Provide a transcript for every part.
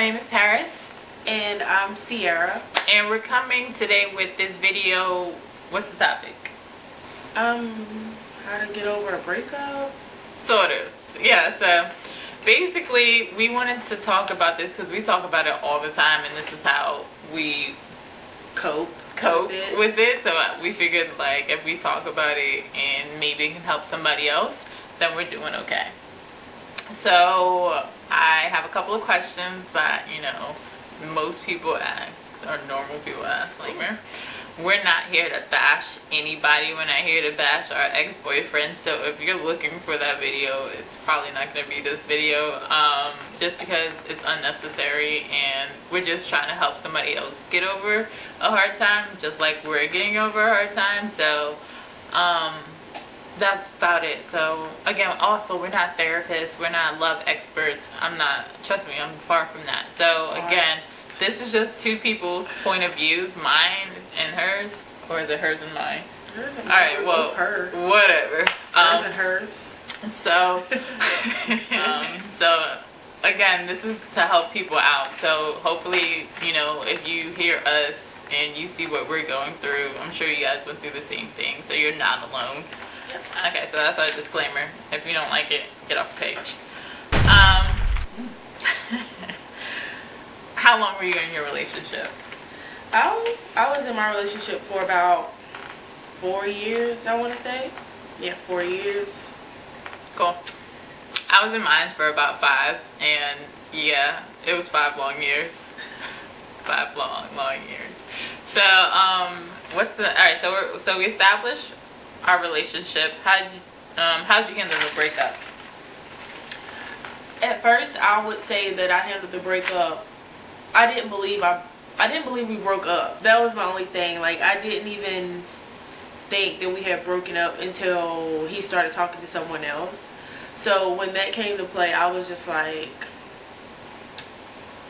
my name is Paris. And I'm Caira. And we're coming today with this video. What's the topic? How to get over a breakup? Sort of. Yeah, so basically we wanted to talk about this because we talk about it all the time, and this is how we cope with it. So we figured, like, if we talk about it and maybe it can help somebody else, then we're doing okay. So I have a couple of questions that, you know, most people ask, or normal people ask. We're not here to bash anybody. We're not here to bash our ex-boyfriend. So if you're looking for that video, it's probably not going to be this video, just because it's unnecessary, and we're just trying to help somebody else get over a hard time, just like we're getting over a hard time. So that's about it. So again, also, we're not therapists, we're not love experts. I'm not, trust me, I'm far from that. So again, this is just two people's point of views, mine and hers, or is it hers and mine? All right, well, whatever. Hers and hers. So so again, this is to help people out. So hopefully, you know, if you hear us and you see what we're going through, I'm sure you guys went through the same thing, so you're not alone. Okay, so that's our disclaimer. If you don't like it, get off the page. How long were you in your relationship? I was in my relationship for about 4 years, I want to say. Yeah, 4 years. Cool. I was in mine for about 5, and yeah, it was 5 long years. 5 long years. So, alright, so we established our relationship. How'd you handle the breakup? At first, I would say that I handled the breakup. I didn't believe we broke up. That was my only thing. Like, I didn't even think that we had broken up until he started talking to someone else. So when that came to play, I was just like,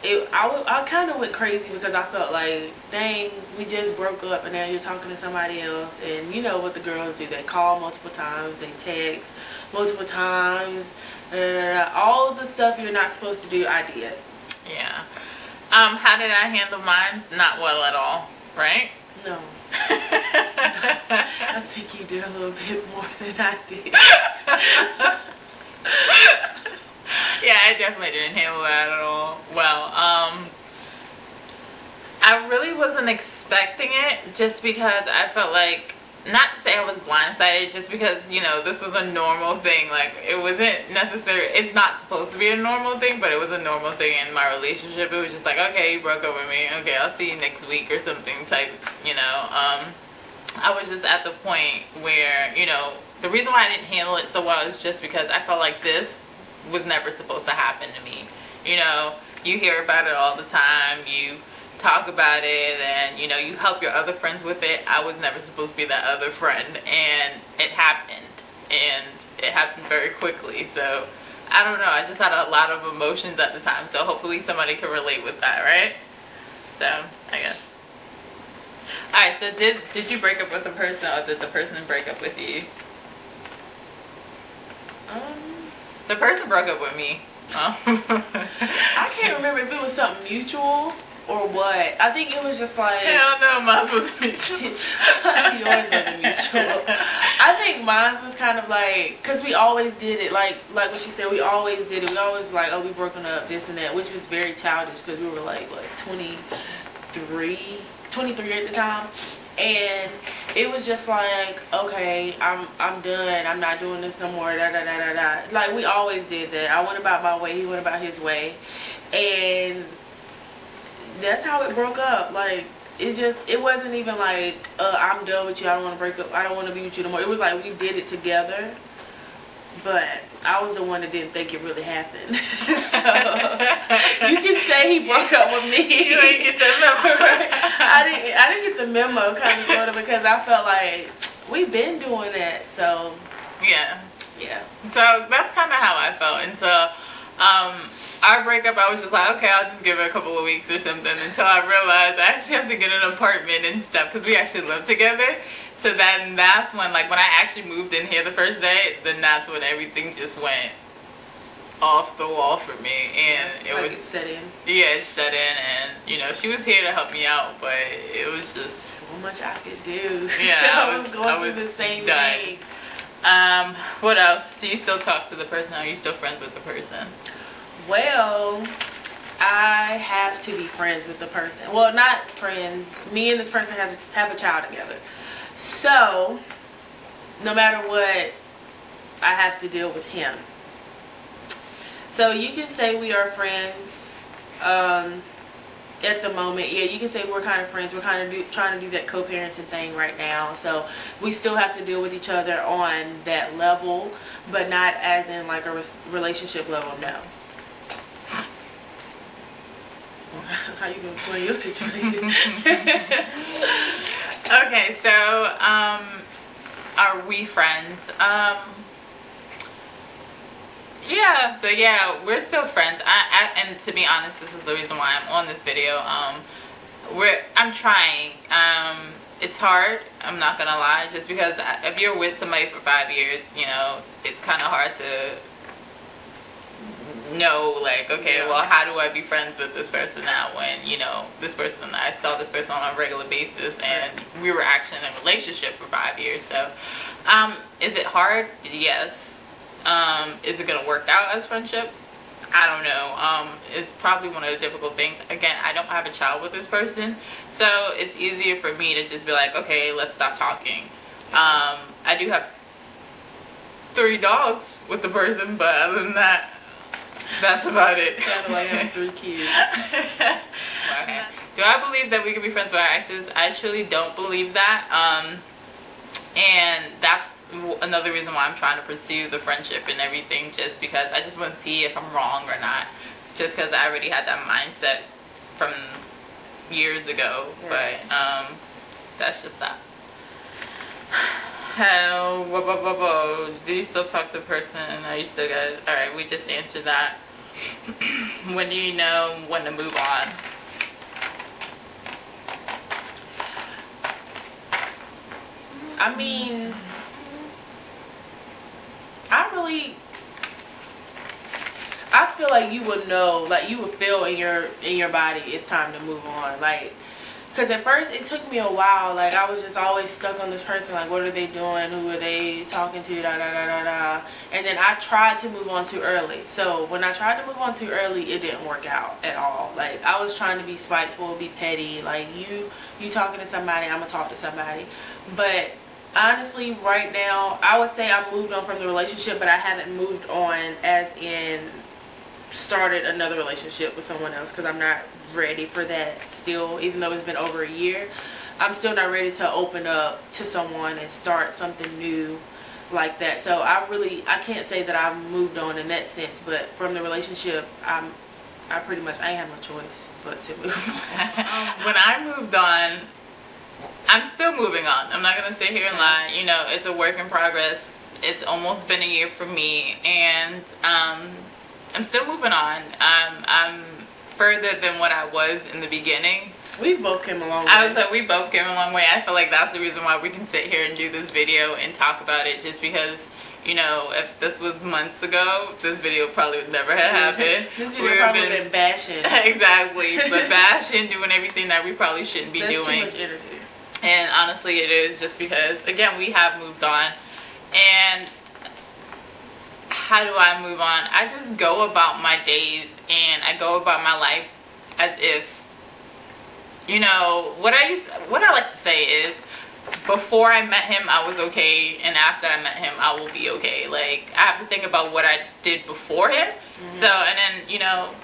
I kind of went crazy, because I felt like, dang, we just broke up and now you're talking to somebody else. And you know what the girls do, they call multiple times, they text multiple times, all the stuff you're not supposed to do, I did. Yeah. How did I handle mine? Not well at all, right? No. I think you did a little bit more than I did. Yeah, I definitely didn't handle that at all well. I really wasn't expecting it, just because I felt like, not to say I was blindsided, just because, you know, this was a normal thing. Like, it wasn't necessary, it's not supposed to be a normal thing, but it was a normal thing in my relationship. It was just like, okay, you broke up with me, okay, I'll see you next week or something type, you know. I was just at the point where, you know, the reason why I didn't handle it so well is just because I felt like this was never supposed to happen to me. You know, you hear about it all the time, you talk about it, and you know, you help your other friends with it. I was never supposed to be that other friend, and it happened very quickly. So I don't know, I just had a lot of emotions at the time, so hopefully somebody can relate with that, right? So I guess. Alright, so did you break up with the person, or did the person break up with you? The person broke up with me. I can't remember if it was something mutual or what. I think it was just like, hell no, mine was mutual. Yours wasn't mutual. I think mine was kind of like, because we always did it, like what she said, we always did it. We always like, oh, we broken up, this and that, which was very childish, because we were like, what, 23 at the time. And it was just like, okay, I'm done, I'm not doing this no more, da da da da da. Like, we always did that. I went about my way, he went about his way, and that's how it broke up. Like, it wasn't even like, I'm done with you, I don't want to break up, I don't want to be with you no more. It was like, we did it together, but I was the one that didn't think it really happened. So you can say he broke up with me. You ain't get the memo. I didn't get the memo, kind of, sort of, because I felt like we've been doing that. So yeah. So that's kind of how I felt. And so our breakup, I was just like, okay, I'll just give it a couple of weeks or something, until I realized I actually have to get an apartment and stuff, because we actually live together. So then that's when, like, when I actually moved in here the first day, then that's when everything just went off the wall for me, and it like was it set in. yeah, it set in, and you know, she was here to help me out, but it was just So much I could do. yeah, I was going through the same done. thing. What else? Do you still talk to the person? Are you still friends with the person? Well, I have to be friends with the person. Well, not friends. Me and this person have a child together. So, no matter what, I have to deal with him. So you can say we are friends at the moment. Yeah, you can say we're kind of friends. We're kind of trying to do that co-parenting thing right now. So we still have to deal with each other on that level, but not as in like a relationship level, no. How you gonna explain your situation? Okay, so are we friends? Yeah, so yeah, we're still friends. And to be honest, this is the reason why I'm on this video. I'm trying. It's hard, I'm not gonna lie, just because if you're with somebody for 5 years, you know, it's kind of hard to know, like, okay, Yeah. well, how do I be friends with this person now when, you know, I saw this person on a regular basis and we were actually in a relationship for 5 years. So is it hard? Yes. Is it gonna work out as friendship? I don't know. It's probably one of the difficult things. Again, I don't have a child with this person, so it's easier for me to just be like, okay, let's stop talking. I do have 3 dogs with the person, but other than that, that's about it. Sounded like I have 3 kids. Okay. Do I believe that we can be friends with our exes? I truly don't believe that. And that's another reason why I'm trying to pursue the friendship and everything, just because I just want to see if I'm wrong or not, just because I already had that mindset from years ago. Right. But that's just that. Do you still talk to the person? Are you still guys? Alright, we just answered that. When do you know when to move on? I mean, I feel like you would know, like you would feel in your body it's time to move on, like, because at first it took me a while, like I was just always stuck on this person, like what are they doing, who are they talking to, da da da da da, and then I tried to move on too early. So when I tried to move on too early, it didn't work out at all. Like I was trying to be spiteful, be petty, like you talking to somebody, I'm gonna talk to somebody. But honestly, right now, I would say I moved on from the relationship, but I haven't moved on as in started another relationship with someone else, because I'm not ready for that still. Even though it's been over a year, I'm still not ready to open up to someone and start something new like that. So I can't say that I've moved on in that sense, but from the relationship, I ain't have no choice but to move on. When I moved on, I'm still moving on. I'm not gonna sit here and lie. You know, it's a work in progress. It's almost been a year for me, and I'm still moving on. I'm further than what I was in the beginning. We both came a long way. I was like, we both came a long way. I feel like that's the reason why we can sit here and do this video and talk about it, just because, you know, if this was months ago, this video probably would never have happened. This video probably been bashing. Exactly, but bashing, doing everything that we probably shouldn't be doing. Too much energy. And honestly, it is, just because, again, we have moved on. And how do I move on? I just go about my days and I go about my life as if, you know, what I like to say is, before I met him, I was okay, and after I met him, I will be okay. Like, I have to think about what I did before him. So, and then, you know,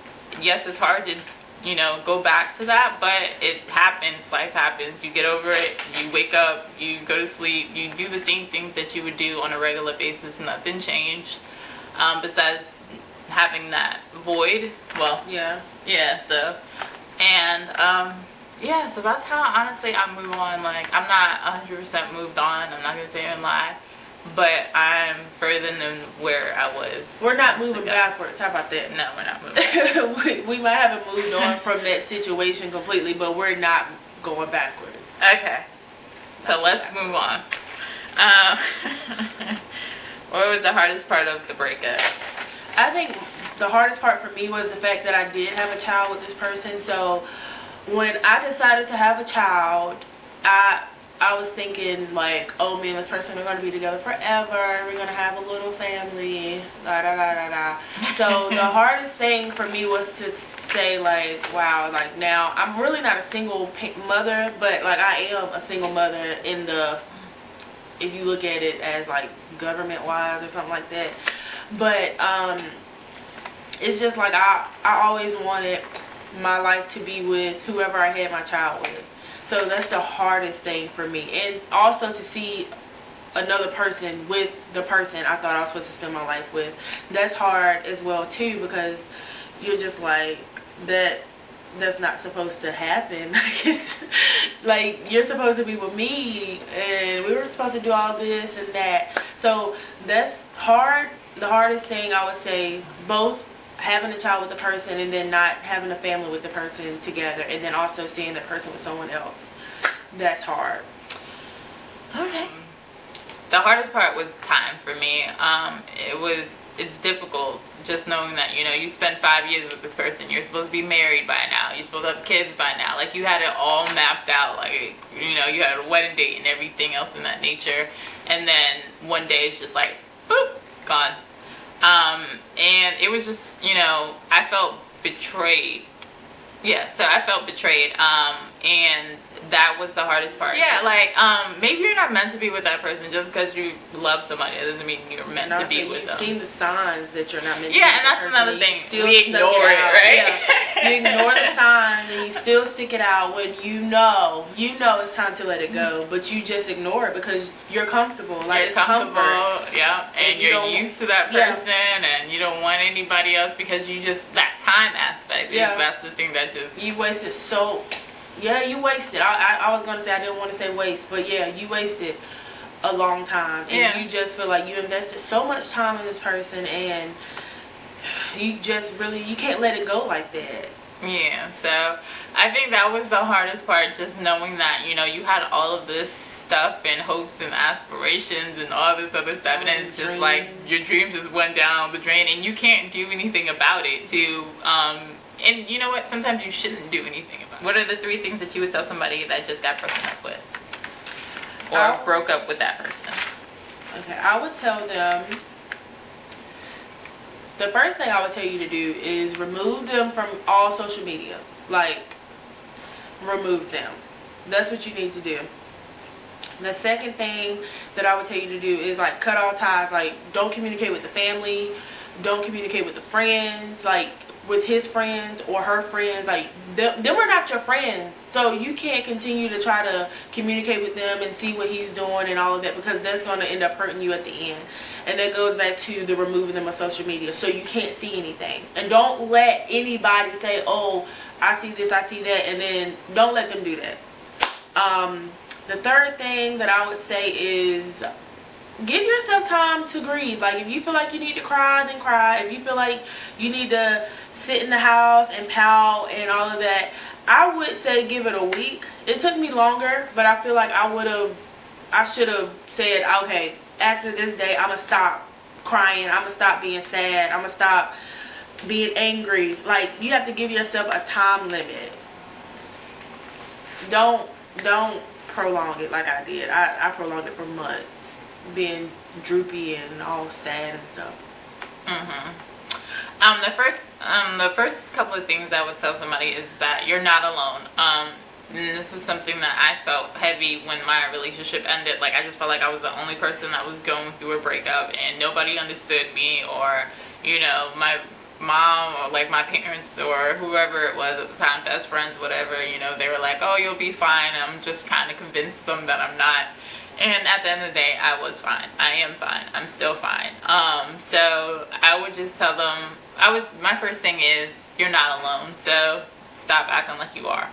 yes, it's hard to, you know, go back to that, but it happens. Life happens. You get over it. You wake up. You go to sleep. You do the same things that you would do on a regular basis. Nothing changed, besides having that void. Well, yeah. So, and yeah. So that's how, honestly, I move on. Like, I'm not 100% moved on. I'm not gonna say and lie, but I'm further than where I was. We're not moving backwards. How about that? No, we're not moving. we might haven't moved on from that situation completely, but we're not going backwards. Okay. So let's move on. What was the hardest part of the breakup? I think the hardest part for me was the fact that I did have a child with this person. So when I decided to have a child, I was thinking like, oh, me and this person are going to be together forever. We're going to have a little family. Da da da da da. So the hardest thing for me was to say like, wow, like now I'm really not a single mother, but like I am a single mother in the, if you look at it as like government wise or something like that. But it's just like I always wanted my life to be with whoever I had my child with. So that's the hardest thing for me. And also to see another person with the person I thought I was supposed to spend my life with. That's hard as well too, because you're just like, that's not supposed to happen. Like you're supposed to be with me and we were supposed to do all this and that. So that's hard. The hardest thing I would say, both having a child with the person and then not having a family with the person together, and then also seeing the person with someone else. That's hard. Okay. The hardest part was time for me. It's difficult just knowing that, you know, you spent 5 years with this person. You're supposed to be married by now. You're supposed to have kids by now. Like, you had it all mapped out. Like, you know, you had a wedding date and everything else in that nature. And then one day it's just like, boop, gone. And it was just, you know, I felt betrayed. Yeah, so I felt betrayed. And that was the hardest part. Yeah, like, maybe you're not meant to be with that person just because you love somebody. It doesn't mean you're meant to be with them. You've seen the signs that you're not meant to be with and that's person, another thing. We ignore it, right? Yeah. You ignore the signs and you still stick it out when you know it's time to let it go, but you just ignore it because you're comfortable. Like, you're it's comfortable, comfort. yeah, and you're used to that person, and you don't want anybody else because you just, that time aspect, that's the thing that just... You wasted so... Yeah, you wasted. I was going to say, I didn't want to say waste, but yeah, you wasted a long time. And you just feel like you invested so much time in this person and you just really, you can't let it go like that. Yeah, so I think that was the hardest part, just knowing that, you know, you had all of this stuff and hopes and aspirations and all this other stuff, and then it's just like your dreams just went down the drain and you can't do anything about it and you know what, sometimes you shouldn't do anything about it. What are the 3 things that you would tell somebody that just got broken up with or broke up with that person? Okay, I would tell them, the first thing I would tell you to do is remove them from all social media. Like, remove them. That's what you need to do. The second thing that I would tell you to do is like cut all ties. Like, don't communicate with the family, don't communicate with the friends, like with his friends or her friends. Like, them are not your friends, so you can't continue to try to communicate with them and see what he's doing and all of that, because that's going to end up hurting you at the end. And that goes back to the removing them of social media, so you can't see anything. And don't let anybody say, oh, I see this, I see that, and then don't let them do that. The third thing that I would say is give yourself time to grieve. Like, if you feel like you need to cry, then cry. If you feel like you need to sit in the house and pout and all of that, I would say give it a week. It took me longer, but I feel like I should have said, okay, after this day, I'm going to stop crying. I'm going to stop being sad. I'm going to stop being angry. Like, you have to give yourself a time limit. Don't prolong it like I did. I prolonged it for months, being droopy and all sad and stuff. The first couple of things I would tell somebody is that you're not alone. And this is something that I felt heavy when my relationship ended. Like, I just felt like I was the only person that was going through a breakup and nobody understood me, or, you know, my mom or like my parents or whoever it was at the time, best friends, whatever, you know, they were like, oh, you'll be fine. I'm just kind of convinced them that I'm not. And at the end of the day, I was fine. I am fine. I'm still fine. So I would just tell them, my first thing is, you're not alone. So stop acting like you are.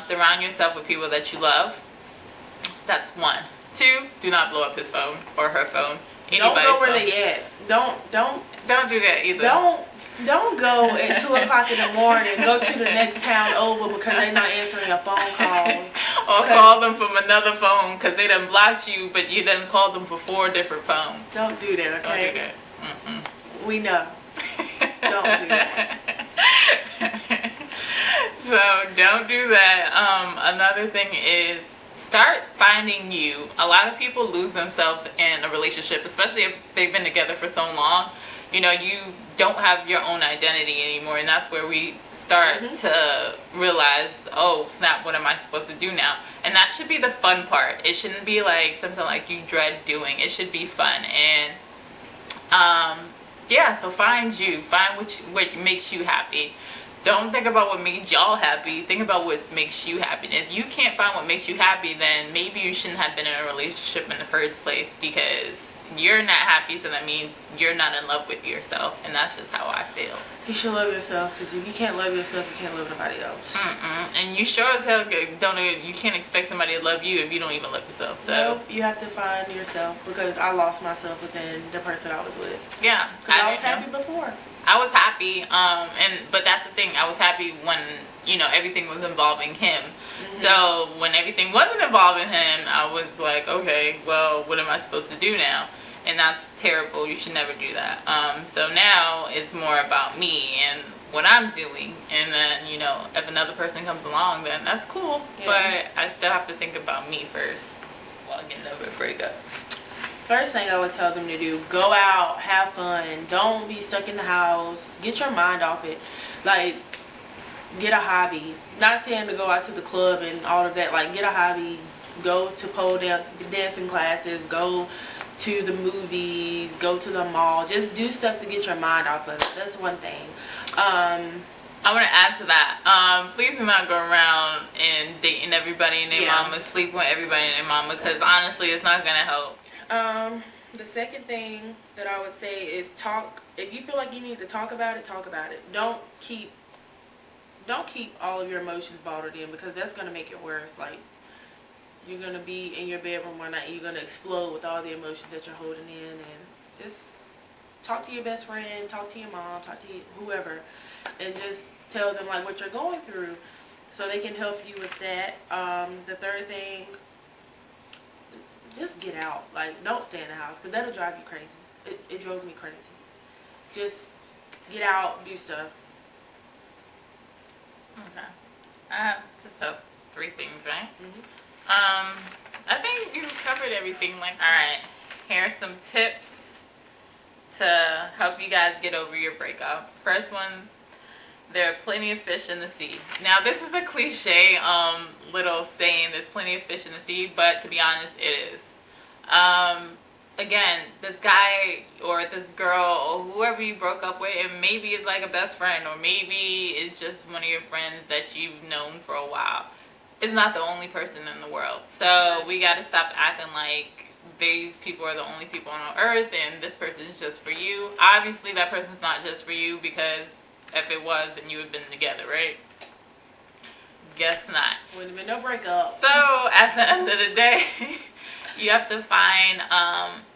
Surround yourself with people that you love. That's 1. 2, do not blow up his phone or her phone. Don't go where they at. Don't do that either. Don't go at 2 o'clock in the morning, go to the next town over because they're not answering a phone call. Or call them from another phone because they done blocked you, but you done called them for 4 different phones. Don't do that, okay? Don't do that. We know. Don't do that. So don't do that. Another thing is start finding you. A lot of people lose themselves in a relationship, especially if they've been together for so long. You know, you don't have your own identity anymore, and that's where we start to realize, oh snap, what am I supposed to do now? And that should be the fun part. It shouldn't be like something like you dread doing. It should be fun. And yeah, so find you. Find what makes you happy. Don't think about what makes y'all happy. Think about what makes you happy. And if you can't find what makes you happy, then maybe you shouldn't have been in a relationship in the first place, because you're not happy, so that means you're not in love with yourself. And that's just how I feel. You should love yourself, because if you can't love yourself, you can't love nobody else. And you sure as hell you can't expect somebody to love you if you don't even love yourself. So nope, you have to find yourself, because I lost myself within the person I was with. Yeah, because I was happy before. I was happy, but that's the thing. I was happy when, you know, everything was involving him. So when everything wasn't involving him, I was like, okay, well, what am I supposed to do now? And that's terrible. You should never do that. So now it's more about me and what I'm doing. And then, you know, if another person comes along, then that's cool. Yeah. But I still have to think about me first while getting over a breakup. First thing I would tell them to do, go out, have fun. Don't be stuck in the house. Get your mind off it. Like, get a hobby. Not saying to go out to the club and all of that. Like, get a hobby. Go to pole dancing classes. Go to the movies. Go to the mall. Just do stuff to get your mind off of it. That's one thing. I want to add to that. Please do not go around and dating everybody and their mama, sleeping with everybody and their mama, because honestly, it's not going to help. The second thing that I would say is talk. If you feel like you need to talk about it, talk about it. Don't keep all of your emotions bottled in, because that's going to make it worse. Like, you're going to be in your bedroom one night and you're going to explode with all the emotions that you're holding in. And just talk to your best friend, talk to your mom, talk to whoever, and just tell them like what you're going through, so they can help you with that. The third thing, just get out. Like, don't stay in the house, because that'll drive you crazy. It drove me crazy. Just get out, do stuff. Okay. Just have 3 things, right? I think you covered everything. Like, alright, here are some tips to help you guys get over your breakup. First one, there are plenty of fish in the sea. Now, this is a cliche little saying, there's plenty of fish in the sea, but to be honest, it is. Again, this guy or this girl or whoever you broke up with, it maybe is like a best friend, or maybe it's just one of your friends that you've known for a while. It's not the only person in the world. So we got to stop acting like these people are the only people on earth and this person is just for you. Obviously, that person's not just for you, because if it was, then you would have been together, right? Guess not. Wouldn't have been no breakup. So at the end of the day, you have to find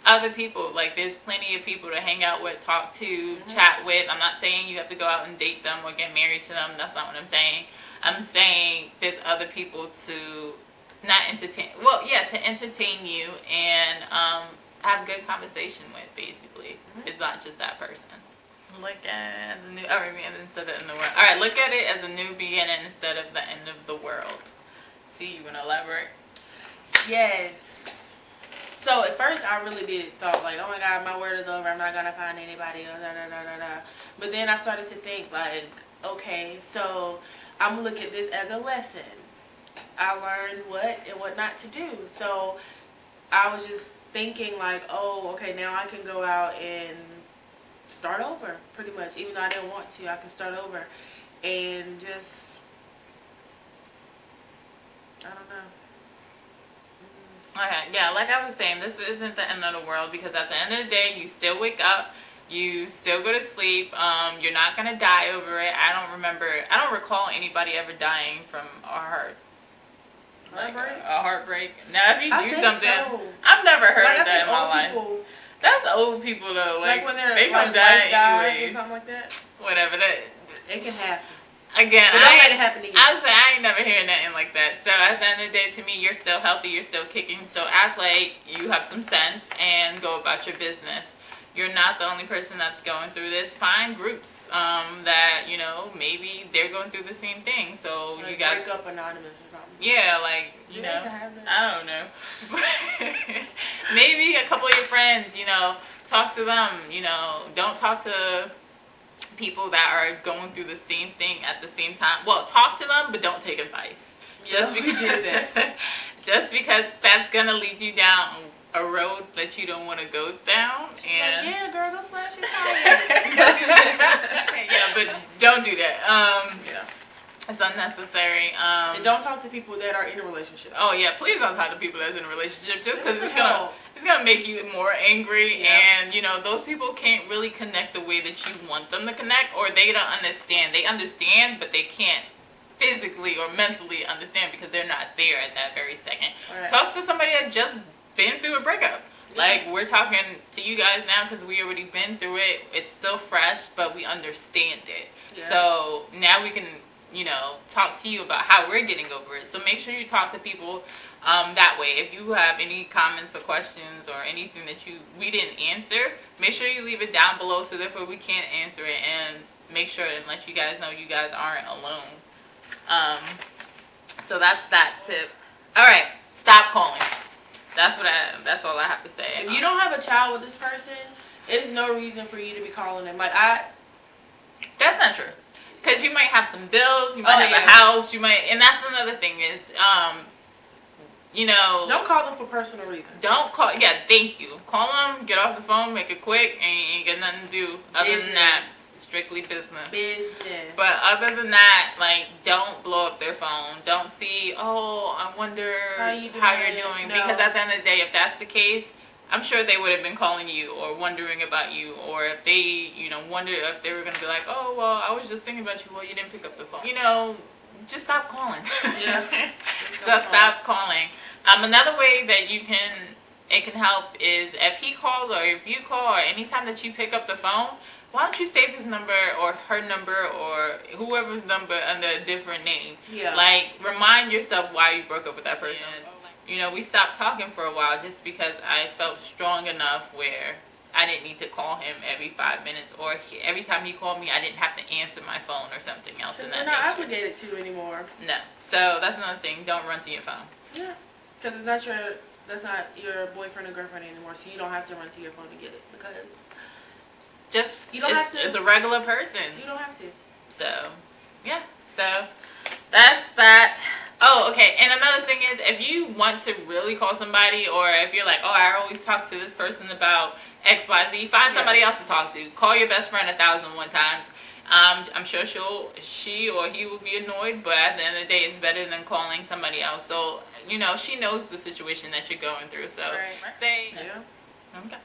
other people. Like, there's plenty of people to hang out with, talk to, chat with. I'm not saying you have to go out and date them or get married to them. That's not what I'm saying. I'm saying there's other people to not entertain. Well, yeah, to entertain you and have good conversation with, basically. It's not just that person. Look at it as a new beginning instead of the end of the world. Alright, look at it as a new beginning instead of the end of the world. See, you want to elaborate? Yes. So at first I really did thought like, oh my God, my word is over. I'm not going to find anybody. But then I started to think like, okay, so I'm going to look at this as a lesson. I learned what and what not to do. So I was just thinking like, oh, okay, now I can go out and start over pretty much. Even though I didn't want to, I can start over and just, I don't know. Okay, yeah, like I was saying, this isn't the end of the world, because at the end of the day, you still wake up, you still go to sleep, you're not going to die over it. I don't recall anybody ever dying from a heartbreak. Now, if you do something, so. I've never heard of that in my life. That's old people though, like when they don't die anyway, or something like that. Whatever, that it can happen. Again, but don't let it happen again. I ain't never hearing nothing like that. So at the end of the day, to me, you're still healthy, you're still kicking. So act like you have some sense and go about your business. you're not the only person that's going through this. Find groups that, you know, maybe they're going through the same thing. So like you guys break up anonymous or something. yeah, like, you Do know, they have that? I don't know. Maybe a couple of your friends, you know, talk to them, you know, don't talk to people that are going through the same thing at the same time. Well, talk to them, but don't take advice. Yeah, we did that. Just because that's going to lead you down a road that you don't want to go down. And like, yeah, girl, go slash your tires. yeah, but don't do that. Yeah. It's unnecessary. And don't talk to people that are in a relationship. Oh yeah, please don't talk to people that's in a relationship just because What it's the hell? gonna make you more angry. Yeah. And you know, those people can't really connect the way that you want them to connect, or they don't understand. They understand, but they can't physically or mentally understand because they're not there at that very second. Right. Talk to somebody that just been through a breakup. Yeah. Like, we're talking to you guys now because we already been through it. It's still fresh, but we understand it. Yeah. So now we can, you know, talk to you about how we're getting over it. So make sure you talk to people that way. If you have any comments or questions or anything that we didn't answer, make sure you leave it down below so therefore we can't answer it, and make sure and let you guys know you guys aren't alone. So that's that tip. All right, stop calling. That's all I have to say. If you don't have a child with this person, there's no reason for you to be calling them. Like, That's not true. Because you might have some bills, you might have yeah. a house, you might, and that's another thing is, you know, don't call them for personal reasons. don't call. Yeah, thank you. Call them, get off the phone, make it quick, and you ain't got nothing to do other than that. Strictly business. Business. But other than that, like, don't blow up their phone. Don't see, oh, I wonder how you're doing. No. Because at the end of the day, if that's the case, I'm sure they would have been calling you or wondering about you, or if they, you know, wonder if they were going to be like, oh, well, I was just thinking about you. Well, you didn't pick up the phone. You know, just stop calling. Yeah. So stop calling. Another way that it can help is if he calls or if you call or anytime that you pick up the phone, why don't you save his number or her number or whoever's number under a different name? Yeah. Like, remind yourself why you broke up with that person. You know, we stopped talking for a while just because I felt strong enough where I didn't need to call him every 5 minutes, or every time he called me, I didn't have to answer my phone or something else in that We're not nature. obligated to anymore. No. So that's another thing. Don't run to your phone. Yeah. Because that's not your boyfriend or girlfriend anymore, so you don't have to run to your phone to get it, because you don't have to. It's a regular person. You don't have to. So, yeah. So, that's that. Oh, okay. And another thing is, if you want to really call somebody, or if you're like, oh, I always talk to this person about XYZ, find somebody else to talk to. Call your best friend 1,001 times. I'm sure she or he will be annoyed, but at the end of the day, it's better than calling somebody else. So, you know, she knows the situation that you're going through. So, say, okay.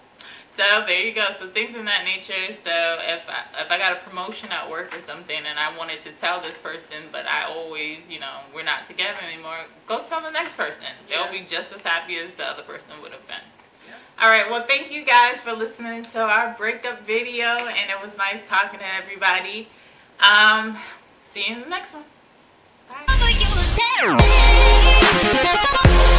So there you go. So things in that nature. So if I got a promotion at work or something and I wanted to tell this person, but I always, you know, we're not together anymore, go tell the next person. They'll be just as happy as the other person would have been. All right. Well, thank you guys for listening to our breakup video, and it was nice talking to everybody. See you in the next one. Bye.